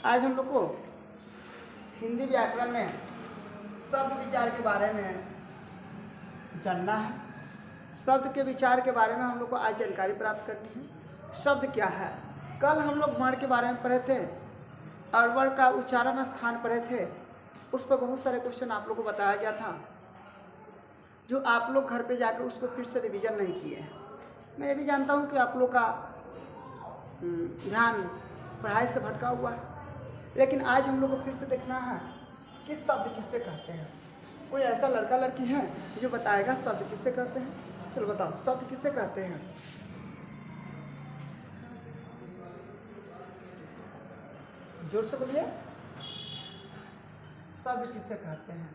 आज हम लोग को हिंदी व्याकरण में शब्द विचार के बारे में जानना है। शब्द के विचार के बारे में हम लोग को आज जानकारी प्राप्त करनी है। शब्द क्या है? कल हम लोग वर्ण के बारे में पढ़े थे और वर्ण का उच्चारण स्थान पढ़े थे। उस पर बहुत सारे क्वेश्चन आप लोग को बताया गया था, जो आप लोग घर पे जाकर उसको फिर से रिवीजन नहीं किए। मैं ये भी जानता हूँ कि आप लोग का ध्यान पढ़ाई से भटका हुआ है, लेकिन आज हम लोग को फिर से देखना है कि शब्द किससे कहते हैं। कोई ऐसा लड़का लड़की है जो बताएगा शब्द किससे कहते हैं? चलो बताओ, शब्द किससे कहते हैं? जोर से बोलिए, शब्द किससे कहते हैं?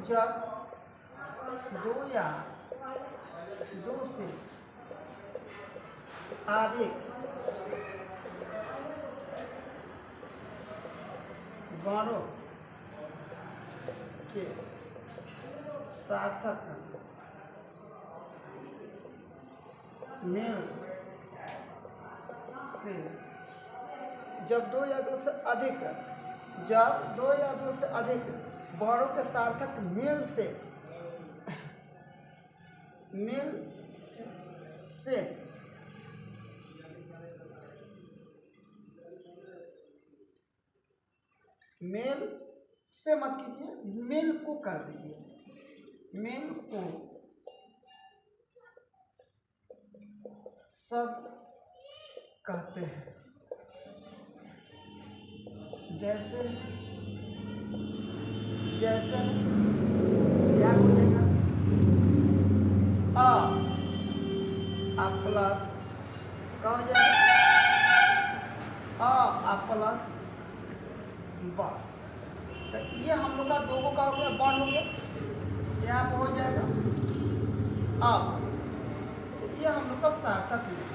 जब दो या दो से अधिक वर्णों के सार्थक मेल से, जब दो या दो से अधिक वर्णों के सार्थक मेल से मेल से मत कीजिए, मेल को कर दीजिए। मेल को शब्द कहते हैं। जैसे क्या बोलेगा? आ प्लस क्या हो जाएगा? आ प्लस बा। तो ये हम लोग का दो को का हो गया, बॉन्ड हो गया, यहाँ पर हो जाएगा अब। तो ये हम लोग का सार्थक मेल,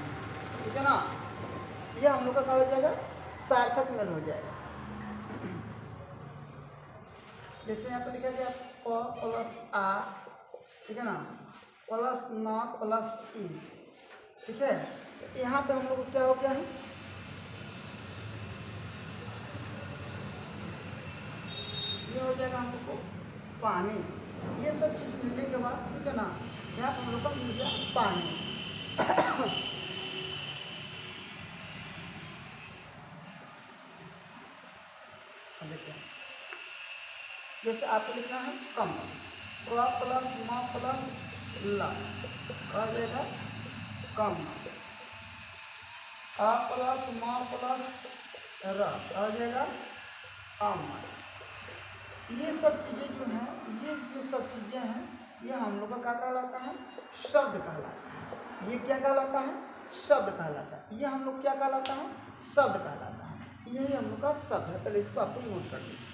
ठीक है ना? ये हम लोग का क्या हो जाएगा? सार्थक मेल हो जाएगा। जैसे यहाँ पर लिखा गया प प्लस आ, ठीक है ना, प्लस न प्लस ई, ठीक है। तो यहाँ पे हम लोग को क्या हो गया है? ये हो जाएगा हम लोग को पानी। ये सब चीज़ मिलने के बाद, ठीक है ना, यहाँ हम लोग का मिल गया पानी। देखिए, जैसे आपको लिखना है कमल, क प्लस म प्लस ल आ जाएगा कमल, आ प्लस म प्लस र आ जाएगा अमल। ये सब चीज़ें जो हैं, ये जो सब चीज़ें हैं, ये हम लोग का क्या कहलाता है? शब्द कहलाता है। ये क्या कहलाता है? शब्द कहलाता है। ये हम लोग क्या कहलाता है? शब्द कहलाता है। यही हम लोग का शब्द है। पहले इसको आपको नोट कर लीजिए।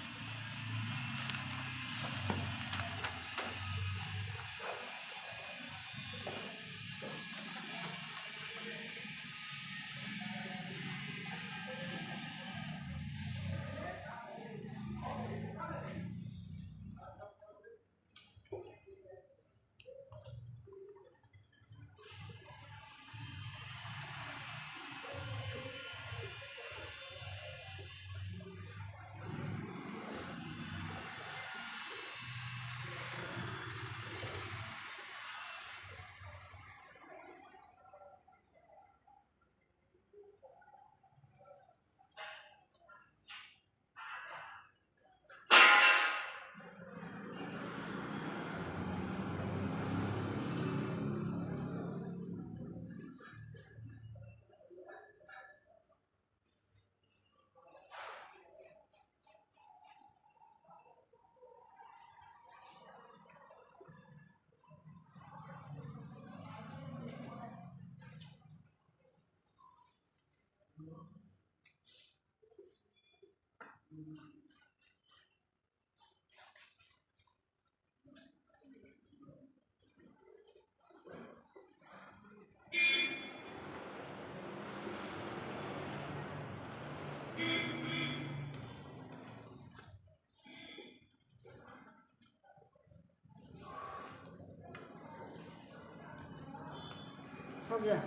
हो गया।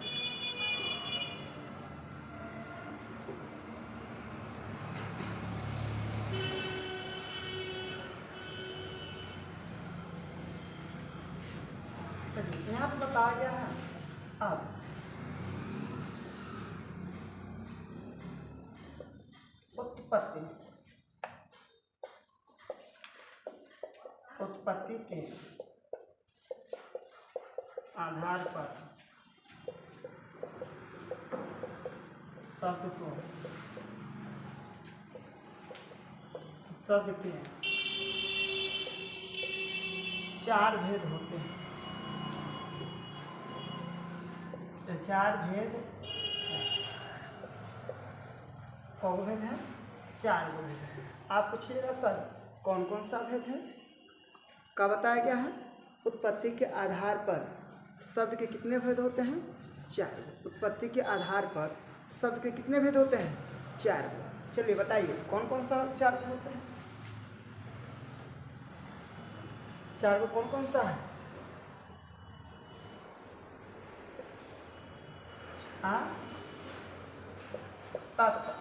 यहाँ पर बताया गया है। अब उत्पत्ति के आधार पर शब्द के 4 भेद होते हैं। 4 भेद कौन भेद है? 4 भेद है। आप पूछिएगा सर कौन कौन सा भेद है? क्या बताया गया है? उत्पत्ति के आधार पर शब्द के कितने भेद होते हैं? 4। उत्पत्ति के आधार पर शब्द के कितने भेद होते हैं? 4। चलिए बताइए कौन कौन सा 4 भेद होते हैं? 4 को कौन कौन सा है? हाँ, तत्व,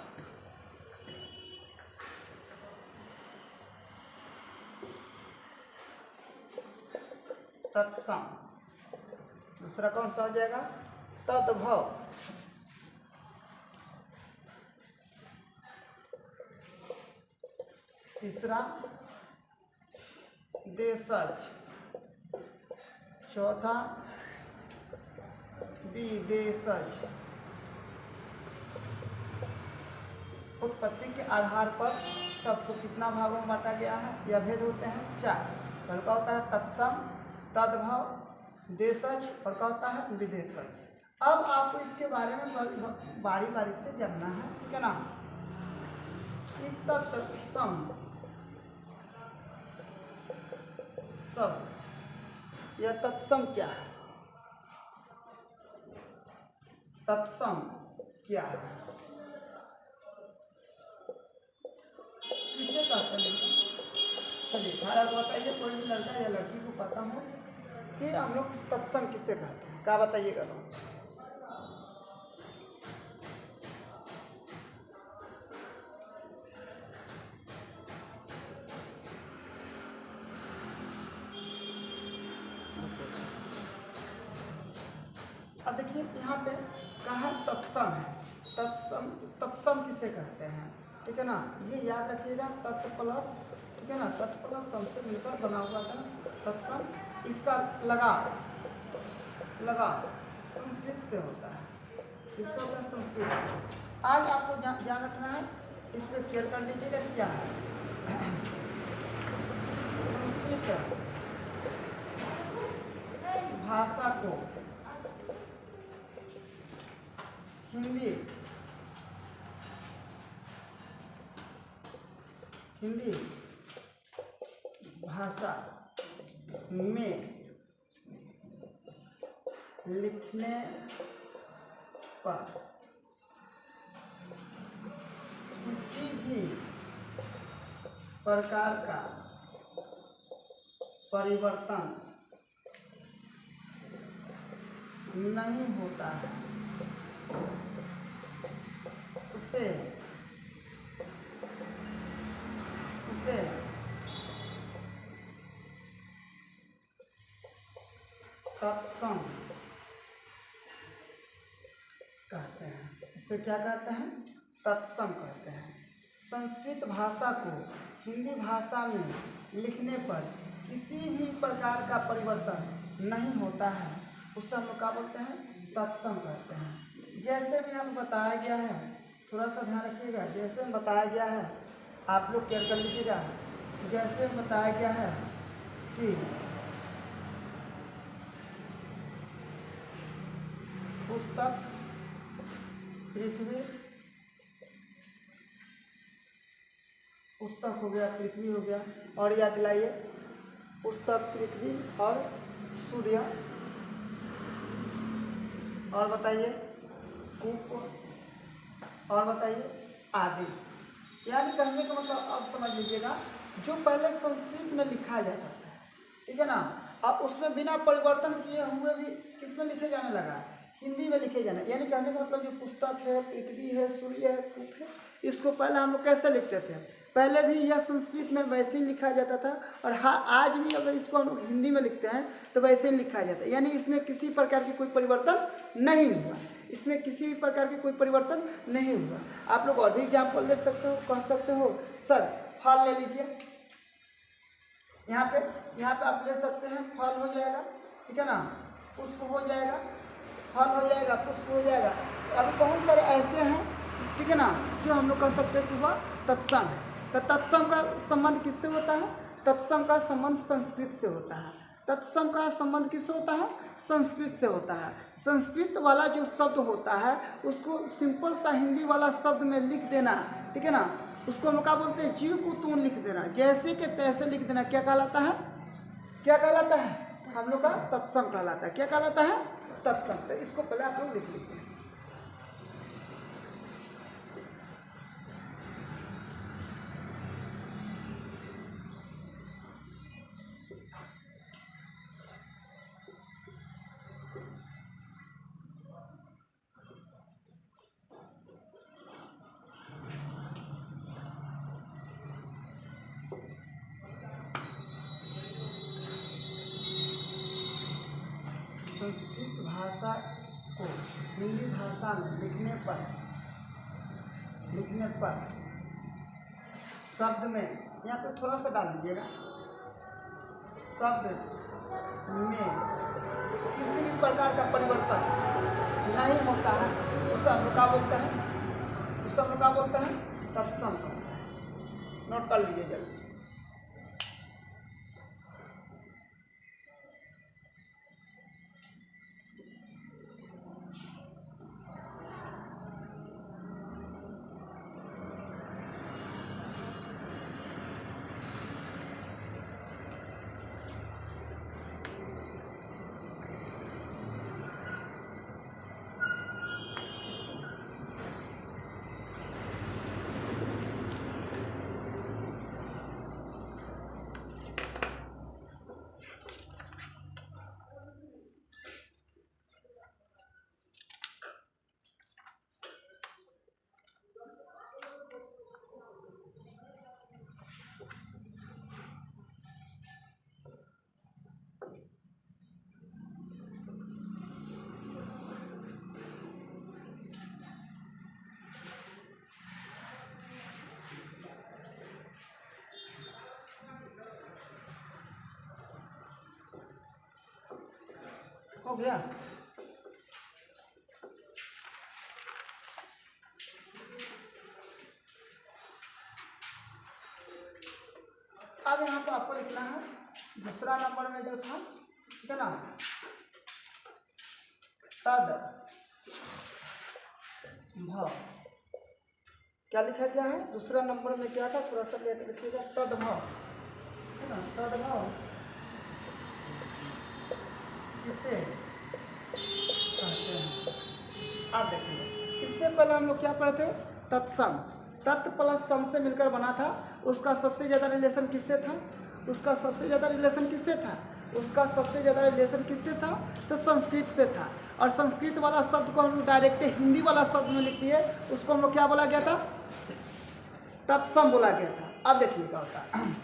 तत्सम। दूसरा कौन सा हो जाएगा? तद्भव। तीसरा देशज। चौथा विदेशज। उत्पत्ति के आधार पर सबको कितना भागों में बांटा गया है? यह भेद होते हैं 4। पहला का होता है तत्सम, तद्भव, देशज और क्या होता है? विदेशज। अब आपको इसके बारे में बारी बारी से जानना है, ठीक है ना? तत्सम शब्द, यह तत्सम क्या है? तत्सम क्या है? किसे कहते हैं? चलिए धारा को बताइए, कोई भी लड़का या लड़की को पता हो कि हम लोग तत्सम किसे कहते हैं? क्या बताइएगा? अब देखिए यहाँ पे कहा तत्सम है। तत्सम किसे कहते हैं? ठीक है ना? ये याद रखिएगा, तत्व प्लस, ठीक है ना, तत्व प्लस सम से मिलकर बना हुआ था तत्सम। इसका लगाव संस्कृत से होता है। इसका होता है संस्कृत। आज आपको ध्यान रखना है, इस पर केयर कर लीजिएगा क्या है। संस्कृत भाषा को हिंदी भाषा में लिखने पर किसी भी प्रकार का परिवर्तन नहीं होता है। उसे तत्सम कहते हैं। इसे क्या कहते हैं? तत्सम कहते हैं। संस्कृत भाषा को हिंदी भाषा में लिखने पर किसी भी प्रकार का परिवर्तन नहीं होता है, उससे हम लोग क्या बोलते हैं? तत्सम कहते हैं। जैसे भी हमें बताया गया है, थोड़ा सा ध्यान रखिएगा, जैसे में बताया गया है, आप लोग केयर कर लीजिएगा। जैसे में बताया गया है कि पुस्तक पृथ्वी, पुस्तक हो गया, पृथ्वी हो गया, और याद दिलाइए पुस्तक, पृथ्वी और सूर्य, और बताइए कूप, और बताइए आदि। यानी कहने का मतलब आप समझ लीजिएगा, जो पहले संस्कृत में लिखा जाता था, ठीक है ना, अब उसमें बिना परिवर्तन किए हुए भी किसमें लिखे जाने लगा? हिंदी में लिखे जाना। यानी कहने का मतलब जो पुस्तक है, पृथ्वी है, सूर्य है, कूप है, इसको पहले हम लोग कैसे लिखते थे? पहले भी यह संस्कृत में वैसे ही लिखा जाता था, और हाँ आज भी अगर इसको हम लोग हिंदी में लिखते हैं तो वैसे ही लिखा जाता है, यानी इसमें किसी प्रकार की कोई परिवर्तन नहीं हुआ, इसमें किसी भी प्रकार की कोई परिवर्तन नहीं हुआ। आप लोग और भी एग्जाम्पल दे सकते हो, कह सकते हो सर फल ले लीजिए, यहाँ पे आप ले सकते हैं फल हो जाएगा, ठीक है ना, पुष्प हो जाएगा, फल हो जाएगा, पुष्प हो जाएगा। अभी बहुत सारे ऐसे हैं, ठीक है ना, जो हम लोग कह सकते हैं कि वह तत्सम है। तो तत्सम का संबंध किससे होता है? तत्सम का संबंध संस्कृत से होता है। तत्सम का संबंध किससे होता है? संस्कृत से होता है। संस्कृत वाला जो शब्द होता है उसको सिंपल सा हिंदी वाला शब्द में लिख देना, ठीक है ना, उसको हम क्या बोलते हैं? जीव को तून लिख देना, जैसे के तैसे लिख देना, क्या कहलाता है? क्या कहलाता है? हम लोग का तत्सम कहलाता है। क्या कहलाता है? तत्सम। तो इसको पहले आप लोग लिख लीजिए। संस्कृत भाषा को हिंदी भाषा में लिखने पर शब्द में, यहाँ पे थोड़ा सा डाल दीजिएगा, शब्द में किसी भी प्रकार का परिवर्तन नहीं होता है, उसे हम लोग क्या बोलते हैं? उसे हम लोग क्या बोलते हैं? तत्सम। नोट कर लीजिए जल्दी। हो गया? अब यहाँ पर आपको लिखना है दूसरा नंबर में जो था, ठीक है ना, तद भ। क्या लिखा गया है दूसरा नंबर में? क्या था? थोड़ा सा लेकर लिखिएगा, तद भ, है ना, तद भ किसे कहते हैं? आप देखिए, इससे पहले हम लोग क्या पढ़े थे? तत्सम। तत् प्लस सम से मिलकर बना था। उसका सबसे ज़्यादा रिलेशन किससे था? उसका सबसे ज़्यादा रिलेशन किससे था? उसका सबसे ज़्यादा रिलेशन किससे था? तो संस्कृत से था। और संस्कृत वाला शब्द को हम लोग डायरेक्ट हिंदी वाला शब्द में लिख दिए, उसको हम लोग क्या बोला गया था? तत्सम बोला गया था। अब देखिए क्या होता है,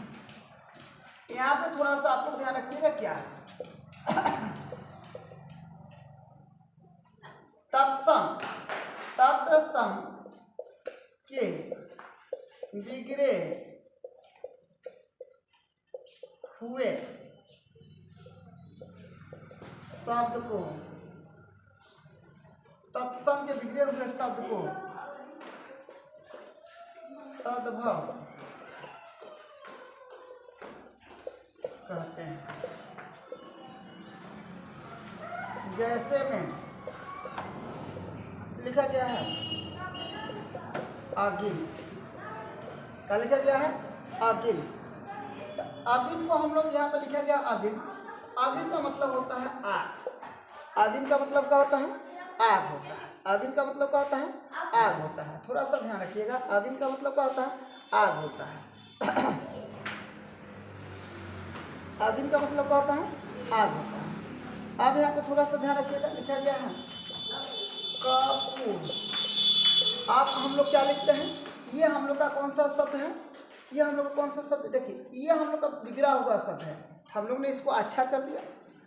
यहाँ पे थोड़ा सा आप लोग ध्यान रखिएगा, क्या है तत्सम? तत्सम के बिगड़े हुए शब्द को, तत्सम के बिगड़े हुए शब्द को तद्भव कहते हैं। जैसे में लिखा गया है आगिल। क्या लिखा गया है? आगिल। तो आगिल को हम लोग यहाँ पे लिखा गया आगिल। आगिल का मतलब होता है आग। आगिल का मतलब क्या होता है? आग होता है। आगिल का मतलब क्या होता है? आग होता है। थोड़ा सा ध्यान रखिएगा, आगिल का मतलब क्या होता है? आग होता है। आगिल का मतलब क्या होता है? आग होता है। अब यहाँ पे थोड़ा सा ध्यान रखिएगा, लिखा गया है कपूर। आप हम लोग क्या लिखते हैं? ये हम लोग का कौन सा शब्द है? ये हम लोग कौन सा शब्द, देखिए ये हम लोग का बिगड़ा हुआ शब्द है, हम लोग ने इसको अच्छा कर दिया,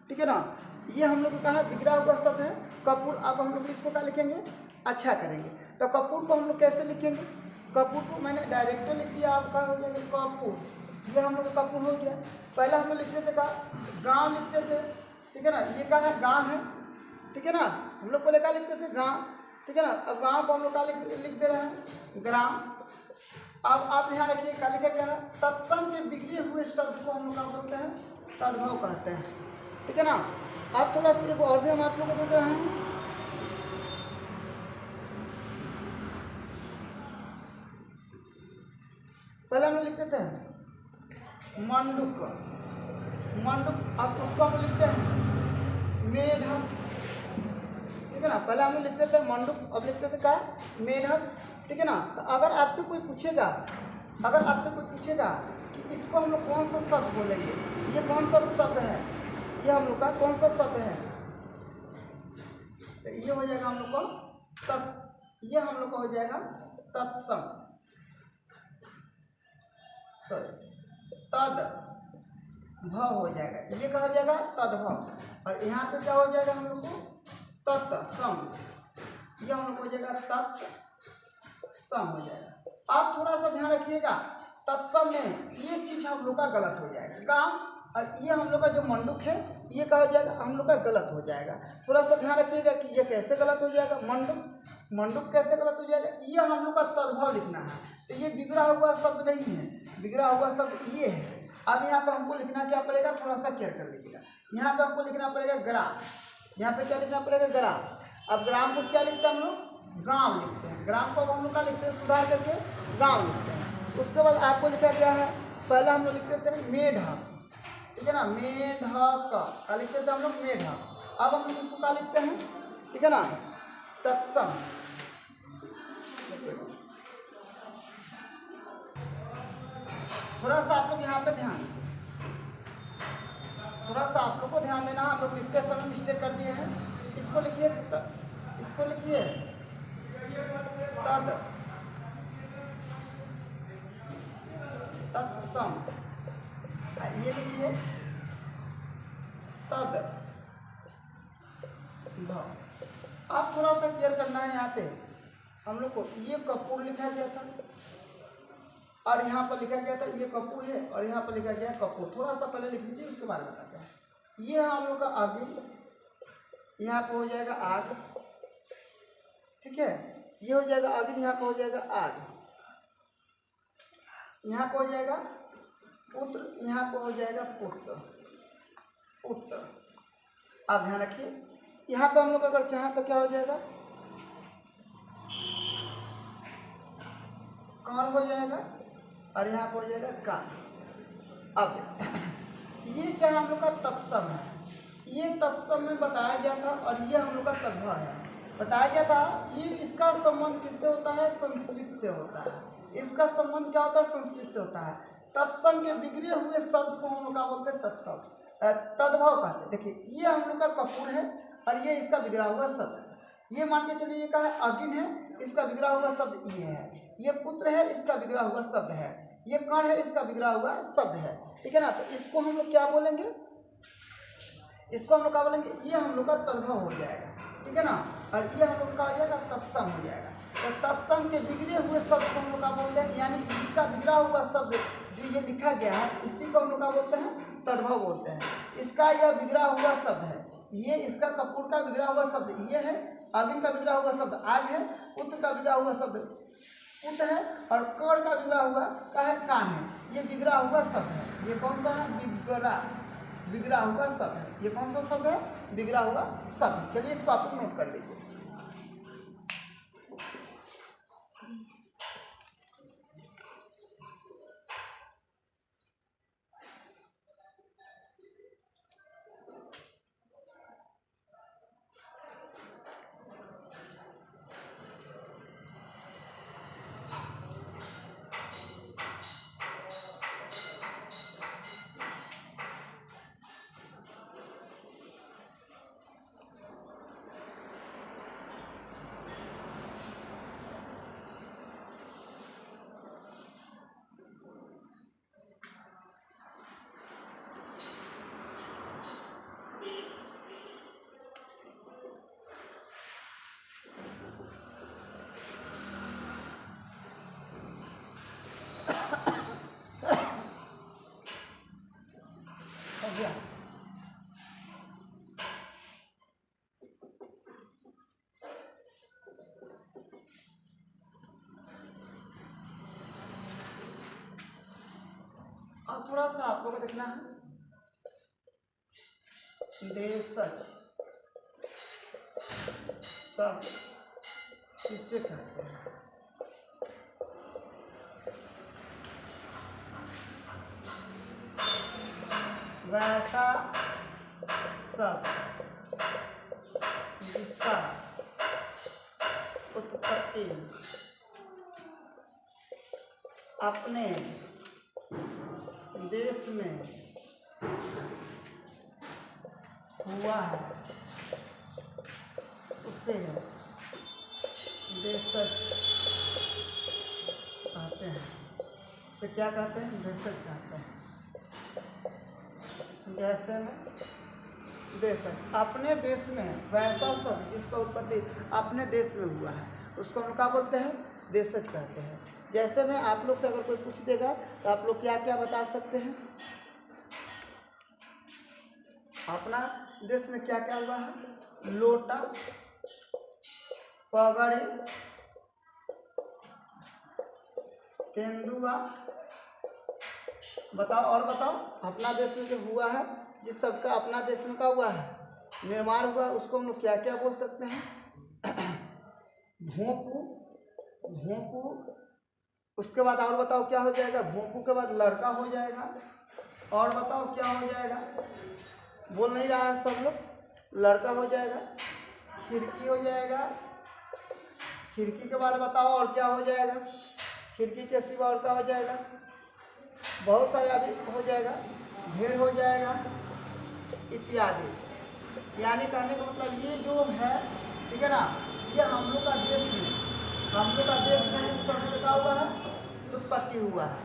ठीक है ना। ये हम लोग को कहा बिगड़ा हुआ शब्द है कपूर। अब हम लोग इसको क्या लिखेंगे, अच्छा करेंगे। तो कपूर को हम लोग कैसे लिखेंगे, कपूर को मैंने डायरेक्ट लिख दिया, आपका हो जाएगा कपूर, ये हम लोग का कपूर हो गया। पहले हम लोग लिखते थे कहा गाँव लिखते थे, ठीक है ना, ये कहा है गाँव है, ठीक है ना, हम लोग पहले क्या लिखते थे गाँव, ठीक है ना। अब गाँव को हम लोग क्या लिख दे रहे हैं ग्राम। अब आप ध्यान रखिए क्या लिखा गया है, तत्सम के बिगड़े हुए शब्द को हम लोग क्या बोलते हैं, तद्भव कहते हैं, ठीक है ना। अब थोड़ा सा एक और भी हम आप लोग को देख रहे हैं, पहले हम लोग लिखते थे मंडूक, मंडूक, अब उसको हम लिखते हैं मेढक, ठीक है ना। पहले हम लोग लिखते थे मंडूक, अब लिखते थे क्या, मेढक, ठीक है ना। तो अगर आपसे कोई पूछेगा, अगर आपसे कोई पूछेगा कि इसको हम लोग कौन सा शब्द बोलेंगे, ये कौन सा शब्द है, ये हम लोग का कौन सा शब्द है, तो ये हो जाएगा हम लोग को ये हम लोग का हो जाएगा तत्सम, सॉरी तद्भव हो जाएगा, ये क्या हो जाएगा तद्भव। और यहाँ पे क्या हो जाएगा हम लोग को तत्सम, ये हम लोग हो जाएगा तत्सम हो जाएगा। आप थोड़ा सा ध्यान रखिएगा, तत्सम में ये चीज हम लोग का गलत हो जाएगा गाँव, और ये हम लोग का जो मंडूक है ये क्या हो जाएगा हम लोग का गलत हो जाएगा। थोड़ा सा ध्यान रखिएगा कि ये कैसे गलत हो जाएगा, मंडूक, मंडूक कैसे गलत हो जाएगा, ये हम लोग का तद्भव लिखना है। तो ये बिगड़ा हुआ शब्द नहीं है, बिगड़ा हुआ शब्द ये है। अब यहाँ पे हमको लिखना क्या पड़ेगा, थोड़ा सा केयर कर लीजिएगा, यहाँ पे हमको लिखना पड़ेगा ग्राम, यहाँ पे क्या लिखना पड़ेगा ग्राम। अब ग्राम को क्या लिखते हैं हम लोग, गाँव लिखते हैं, ग्राम को हम लोग क्या लिखते हैं, सुधार करके गाँव लिखते हैं। उसके बाद आपको लिखा गया है, पहले हम लोग लिखते थे मेढक, ठीक है ना, मेढक का लिखते थे हम लोग मेढक। अब हम लोग इसको क्या लिखते हैं, ठीक है ना, तत्सम। थोड़ा सा आप लोग यहाँ पे ध्यान, थोड़ा सा आप लोग को ध्यान देना, आप लोग लिखते समय मिस्टेक कर दिए हैं। इसको लिखिए इसको लिखिए तद तत्सम, ये लिखिए तद भव। आप थोड़ा सा क्लियर करना है, यहाँ पे हम लोग को ये कपूर लिखा गया था और यहाँ पर लिखा गया था ये कपूर है, और यहाँ पर लिखा गया कपूर। थोड़ा सा पहले लिख लीजिए, उसके बाद बताते हैं। ये है हम लोग का आगे, यहाँ पर हो जाएगा आग, ठीक है, ये हो जाएगा आगे, यहाँ पर हो जाएगा आग, यहाँ पर हो जाएगा पुत्र, यहाँ पर हो जाएगा पुत्र, पुत्र। आप ध्यान रखिए, यहाँ पे हम लोग अगर चाहें तो क्या हो जाएगा, कार हो जाएगा, और यहाँ पे हो जाएगा का। अब ये क्या हम लोग का तत्सम है, ये तत्सम में बताया गया था, और ये हम लोग का तद्भव है, बताया गया था। ये इसका संबंध किससे होता है, संस्कृत से होता है। इसका संबंध क्या होता है, संस्कृत से होता है। तत्सम के बिगड़े हुए शब्द को हम लोग क्या बोलते हैं, तत्सम, तद्भव कहते हैं। देखिए ये हम लोग का कपूर है, और ये इसका बिगड़ा हुआ शब्द है। ये मान के चलिए ये क्या है, अग्नि है, इसका बिगड़ा हुआ शब्द ये है। ये पुत्र है, इसका बिगड़ा हुआ शब्द है। ये कण है, इसका बिगड़ा हुआ शब्द है, ठीक है ना। तो इसको हम लोग क्या बोलेंगे, इसको हम लोग क्या बोलेंगे, ये हम लोग का तद्भव हो जाएगा, ठीक है ना। और ये हम लोग का हो जाएगा तत्सम हो जाएगा। तो तत्सम के बिगड़े हुए शब्द को हम लोग क्या बोलते हैं, यानी इसका बिगड़ा हुआ शब्द जो ये लिखा गया है, इसी को हम लोग क्या बोलते हैं, तद्भव बोलते हैं। इसका यह बिगड़ा हुआ शब्द है, ये इसका कपूर का बिगड़ा हुआ शब्द ये है, अग्नि का बिगड़ा हुआ शब्द आग है, पुत्र का बिगड़ा हुआ शब्द पुत्र है, और कर्ण का बिगड़ा हुआ का है कान है। ये बिगड़ा हुआ शब्द है, ये कौन सा है, बिगड़ा हुआ शब्द है। ये कौन सा शब्द है, बिगड़ा हुआ शब्द। चलिए इसको आप नोट कर लीजिए। अब थोड़ा सा आप लोगों को देखना है, देशज शब्द किससे कहते हैं? वैसा शब्द जिसका उत्पत्ति अपने देश में हुआ है उसे देशज कहते हैं। उसे क्या कहते हैं? देशज कहते हैं। जैसे में देशज अपने देश में वैसा शब्द जिसका उत्पत्ति अपने देश में हुआ है उसको हम क्या बोलते हैं? देशज कहते हैं। जैसे में आप लोग से अगर कोई पूछ देगा तो आप लोग क्या क्या बता सकते हैं? अपना देश में क्या क्या हुआ है? लोटा, पगड़ी, तेंदुआ, बताओ और बताओ। अपना देश में जो हुआ है, जिस सब का अपना देश में का हुआ है निर्माण हुआ है, उसको हम लोग क्या क्या बोल सकते हैं? भोंपू, भोंपू। उसके बाद और बताओ क्या हो जाएगा? भोंपू के बाद लड़का हो जाएगा। और बताओ क्या हो जाएगा? बोल नहीं रहा है सब लोग। लड़का हो जाएगा, खिड़की हो जाएगा। खिड़की के बाद बताओ और क्या हो जाएगा? खिड़की के सिवा और क्या हो जाएगा? बहुत सारे अभी हो जाएगा, ढेर हो जाएगा इत्यादि। यानी कहने का मतलब ये जो है, ठीक है ना, ये हम लोग का देश में, हम लोग का देश में शब्द का हुआ है, उत्पत्ति हुआ है।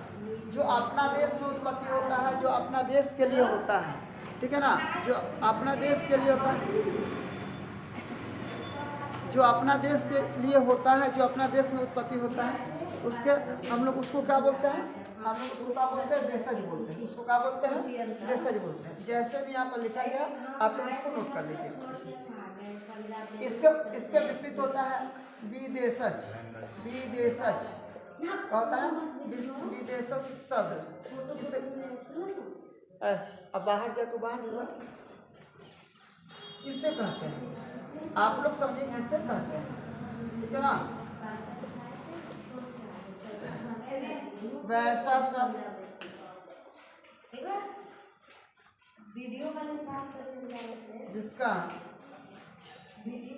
जो अपना देश में उत्पत्ति होता है, जो अपना देश के लिए होता है, ठीक है ना, जो अपना देश के लिए होता है, जो अपना देश के लिए होता है, जो अपना देश में उत्पत्ति होता है, उसके हम लोग उसको क्या बोलते हैं? हम लोग उसको क्या बोलते हैं? देशज बोलते हैं। उसको क्या बोलते हैं? देशज बोलते हैं। जैसे भी यहाँ पर लिखा गया आप लोग इसको नोट कर लीजिए। इसके विपरीत होता है विदेशज। विदेशज क्या होता है? विदेशज शब्द किसे अब बाहर जाकर बाहर किससे कहते हैं? आप लोग समझिए किससे कहते हैं, ठीक है ना? वैसा शब्द जिसका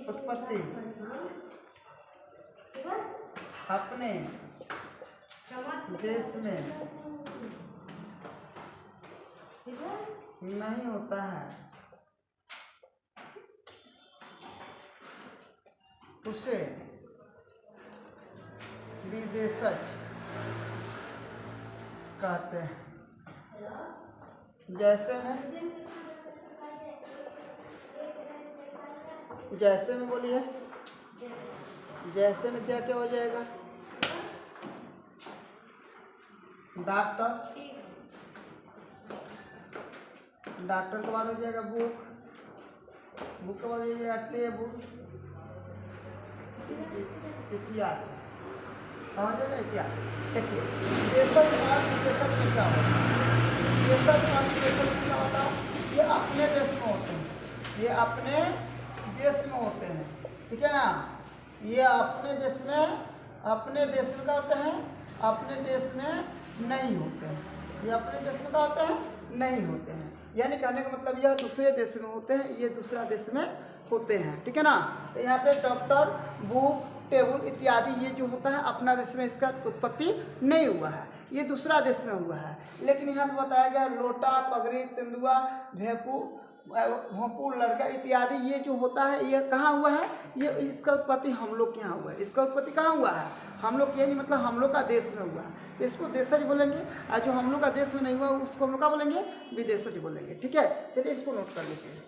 उत्पत्ति अपने देश में नहीं होता है उसे विदेशज कहते हैं। जैसे में बोलिए, जैसे में क्या क्या हो जाएगा? डॉक्टर, डॉक्टर के बाद हो जाएगा बुक, बुक के बाद हो जाएगा टेबुल इत्यादि। समझ जाएगा इत्यादि। देखिए देशज और विदेशज में क्या होता है? देशज और विदेशज में क्या होता है? ये अपने देश में होते हैं, ये अपने देश में होते हैं, ठीक है ना? ये अपने देश में क्या होते हैं? अपने देश में नहीं होते हैं। ये अपने देश में क्या होते हैं? नहीं होते हैं। यानी कहने का मतलब यह दूसरे देश में होते हैं, ये दूसरा देश में होते हैं, ठीक है ना? तो यहाँ पे डॉक्टर, बुक, टेबुल इत्यादि ये जो होता है अपना देश में इसका उत्पत्ति नहीं हुआ है, ये दूसरा देश में हुआ है। लेकिन यहाँ पे बताया गया लोटा, पगड़ी, तेंदुआ, भोंपू, लड़का इत्यादि ये जो होता है ये कहाँ हुआ है? ये इसका उत्पत्ति हम लोग के यहाँ हुआ है। इसका उत्पत्ति कहाँ हुआ है? हम लोग, ये नहीं मतलब हम लोग का देश में हुआ है, तो इसको देशज बोलेंगे। और जो हम लोग का देश में नहीं हुआ उसको हम लोग क्या बोलेंगे? विदेशज बोलेंगे, ठीक है? चलिए इसको नोट कर लीजिए।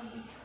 आनंदित।